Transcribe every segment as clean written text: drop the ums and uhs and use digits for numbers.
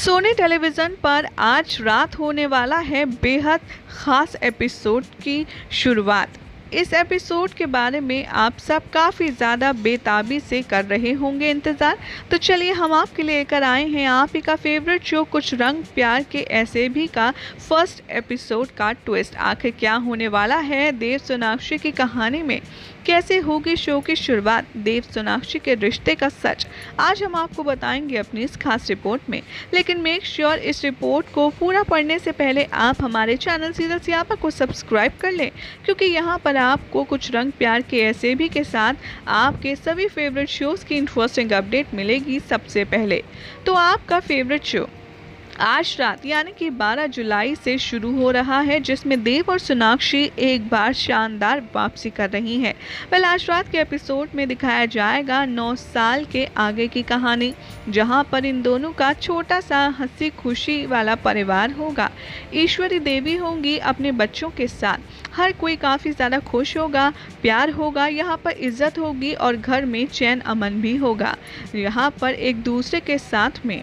Soni television पर आज रात होने वाला है बेहद ख़ास एपिसोड की शुरुआत। इस एपिसोड के बारे में आप सब काफ़ी ज़्यादा बेताबी से कर रहे होंगे इंतज़ार। तो चलिए हम आपके लिए लेकर आए हैं आप ही का फेवरेट शो कुछ रंग प्यार के ऐसे भी का फर्स्ट एपिसोड का ट्विस्ट। आखिर क्या होने वाला है देव सोनाक्षी की कहानी में, कैसे होगी शो की शुरुआत, देव सोनाक्षी के रिश्ते का सच, आज हम आपको बताएंगे अपनी इस खास रिपोर्ट में। लेकिन मेक श्योर इस रिपोर्ट को पूरा पढ़ने से पहले आप हमारे चैनल सीरियल सियापा को सब्सक्राइब कर लें, क्योंकि यहाँ पर आपको कुछ रंग प्यार के ऐसे भी के साथ आपके सभी फेवरेट शोज़ की इंटरेस्टिंग अपडेट मिलेगी सबसे पहले। तो आपका फेवरेट शो आज रात यानी कि 12 जुलाई से शुरू हो रहा है, जिसमें देव और सोनाक्षी एक बार शानदार वापसी कर रही हैं। वेल आज रात के एपिसोड में दिखाया जाएगा 9 साल के आगे की कहानी, जहां पर इन दोनों का छोटा सा हंसी खुशी वाला परिवार होगा। ईश्वरी देवी होंगी अपने बच्चों के साथ, हर कोई काफ़ी ज़्यादा खुश होगा, प्यार होगा, यहाँ पर इज्जत होगी और घर में चैन अमन भी होगा। यहाँ पर एक दूसरे के साथ में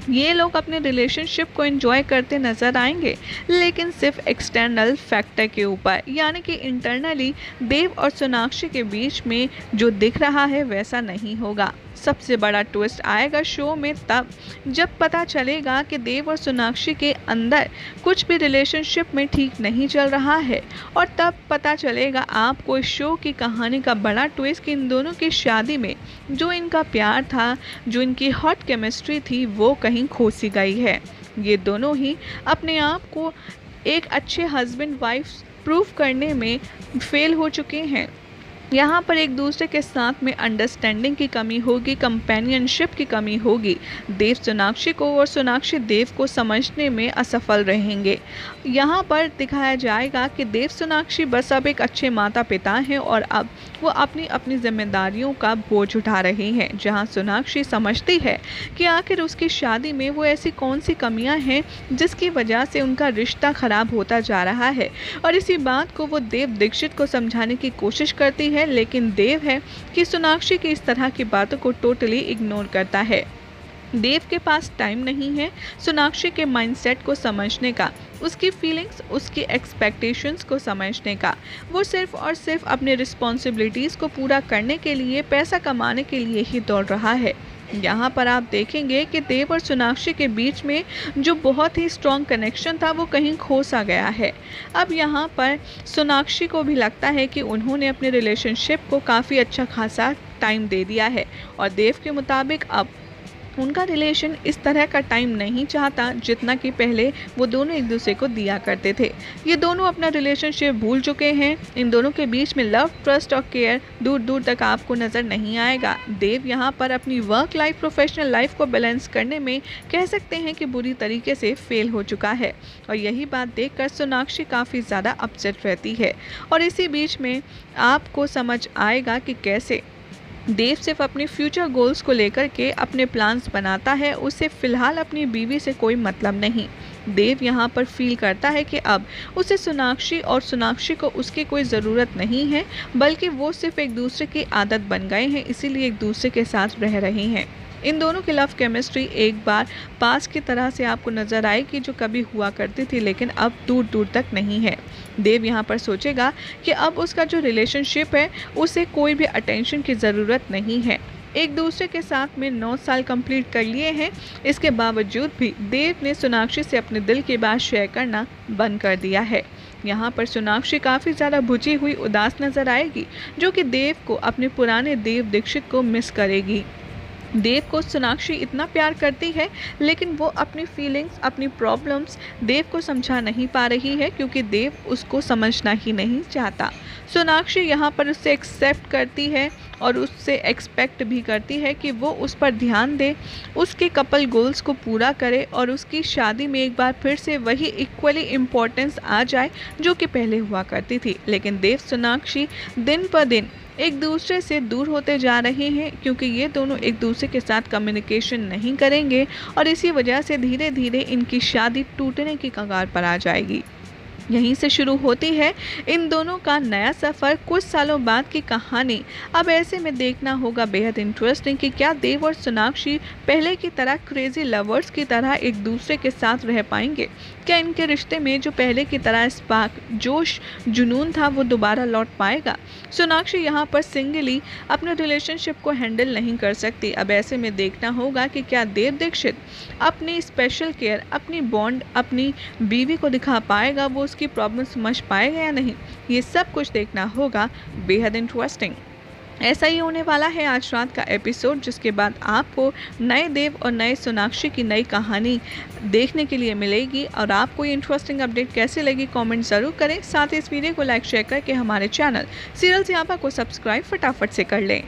ये लोग अपने रिलेशनशिप को एंजॉय करते नजर आएंगे, लेकिन सिर्फ एक्सटर्नल फैक्टर के ऊपर, यानी कि इंटरनली देव और सोनाक्षी के बीच में जो दिख रहा है वैसा नहीं होगा। सबसे बड़ा ट्विस्ट आएगा शो में तब जब पता चलेगा कि देव और सोनाक्षी के अंदर कुछ भी रिलेशनशिप में ठीक नहीं चल रहा है, और तब पता चलेगा आपको इस शो की कहानी का बड़ा ट्विस्ट कि इन दोनों की शादी में जो इनका प्यार था, जो इनकी हॉट केमिस्ट्री थी, वो कहीं खो सी गई है। ये दोनों ही अपने आप को एक अच्छे हस्बैंड वाइफ प्रूव करने में फेल हो चुके हैं। यहाँ पर एक दूसरे के साथ में अंडरस्टैंडिंग की कमी होगी, कंपेनियनशिप की कमी होगी। देव सोनाक्षी को और सोनाक्षी देव को समझने में असफल रहेंगे। यहाँ पर दिखाया जाएगा कि देव सोनाक्षी बस अब एक अच्छे माता पिता हैं और अब वो अपनी अपनी जिम्मेदारियों का बोझ उठा रही हैं, जहाँ सोनाक्षी समझती है कि आखिर उसकी शादी में वो ऐसी कौन सी कमियाँ हैं जिसकी वजह से उनका रिश्ता खराब होता जा रहा है। और इसी बात को वो देव दीक्षित को समझाने की कोशिश करती है, लेकिन देव है कि सोनाक्षी की इस तरह की बातों को टोटली इग्नोर करता है। देव के पास टाइम नहीं है सोनाक्षी के माइंडसेट को समझने का, उसकी फीलिंग्स, उसकी एक्सपेक्टेशंस को समझने का। वो सिर्फ और सिर्फ अपने रिस्पॉन्सिबिलिटीज़ को पूरा करने के लिए, पैसा कमाने के लिए ही दौड़ रहा है। यहाँ पर आप देखेंगे कि देव और सोनाक्षी के बीच में जो बहुत ही स्ट्रॉन्ग कनेक्शन था वो कहीं खो सा गया है। अब यहाँ पर सोनाक्षी को भी लगता है कि उन्होंने अपने रिलेशनशिप को काफ़ी अच्छा खासा टाइम दे दिया है, और देव के मुताबिक अब उनका रिलेशन इस तरह का टाइम नहीं चाहता जितना कि पहले वो दोनों एक दूसरे को दिया करते थे। ये दोनों अपना रिलेशनशिप भूल चुके हैं। इन दोनों के बीच में लव, ट्रस्ट और केयर दूर दूर तक आपको नज़र नहीं आएगा। देव यहाँ पर अपनी वर्क लाइफ, प्रोफेशनल लाइफ को बैलेंस करने में कह सकते हैं कि बुरी तरीके से फेल हो चुका है, और यही बात देखकर सोनाक्षी काफ़ी ज़्यादा अपसेट रहती है। और इसी बीच में आपको समझ आएगा कि कैसे देव सिर्फ अपने फ्यूचर गोल्स को लेकर के अपने प्लान्स बनाता है, उसे फ़िलहाल अपनी बीवी से कोई मतलब नहीं। देव यहाँ पर फील करता है कि अब उसे सोनाक्षी और सोनाक्षी को उसकी कोई ज़रूरत नहीं है, बल्कि वो सिर्फ एक दूसरे की आदत बन गए हैं, इसीलिए एक दूसरे के साथ रह रहे हैं। इन दोनों की लव केमिस्ट्री एक बार पास की तरह से आपको नज़र आएगी, जो कभी हुआ करती थी लेकिन अब दूर दूर तक नहीं है। देव यहाँ पर सोचेगा कि अब उसका जो रिलेशनशिप है उसे कोई भी अटेंशन की ज़रूरत नहीं है। एक दूसरे के साथ में 9 साल कंप्लीट कर लिए हैं, इसके बावजूद भी देव ने सोनाक्षी से अपने दिल की बात शेयर करना बंद कर दिया है। यहाँ पर सोनाक्षी काफ़ी ज़्यादा बुझी हुई, उदास नज़र आएगी, जो कि देव को, अपने पुराने देव दीक्षित को मिस करेगी। देव को सोनाक्षी इतना प्यार करती है, लेकिन वो अपनी फीलिंग्स, अपनी प्रॉब्लम्स देव को समझा नहीं पा रही है, क्योंकि देव उसको समझना ही नहीं चाहता। सोनाक्षी यहाँ पर उससे एक्सेप्ट करती है और उससे एक्सपेक्ट भी करती है कि वो उस पर ध्यान दे, उसके कपल गोल्स को पूरा करे और उसकी शादी में एक बार फिर से वही इक्वली इम्पोर्टेंस आ जाए जो कि पहले हुआ करती थी। लेकिन देव सोनाक्षी दिन पर दिन एक दूसरे से दूर होते जा रहे हैं, क्योंकि ये दोनों एक दूसरे के साथ कम्युनिकेशन नहीं करेंगे, और इसी वजह से धीरे धीरे इनकी शादी टूटने की कगार पर आ जाएगी। यहीं से शुरू होती है इन दोनों का नया सफ़र, कुछ सालों बाद की कहानी। अब ऐसे में देखना होगा बेहद इंटरेस्टिंग कि क्या देव और सोनाक्षी पहले की तरह क्रेजी लवर्स की तरह एक दूसरे के साथ रह पाएंगे। क्या इनके रिश्ते में जो पहले की तरह स्पार्क, जोश, जुनून था वो दोबारा लौट पाएगा। सोनाक्षी यहाँ पर सिंगली अपने रिलेशनशिप को हैंडल नहीं कर सकती। अब ऐसे में देखना होगा कि क्या देव दीक्षित अपनी स्पेशल केयर, अपनी बॉन्ड अपनी बीवी को दिखा पाएगा, वो उसकी प्रॉब्लम समझ पाएगा या नहीं। ये सब कुछ देखना होगा, बेहद इंटरेस्टिंग। ऐसा ही होने वाला है आज रात का एपिसोड, जिसके बाद आपको नए देव और नए सोनाक्षी की नई कहानी देखने के लिए मिलेगी। और आपको ये इंटरेस्टिंग अपडेट कैसे लगी कमेंट ज़रूर करें। साथ ही इस वीडियो को लाइक शेयर करके हमारे चैनल सीरियल सियापा को सब्सक्राइब फटाफट से कर लें।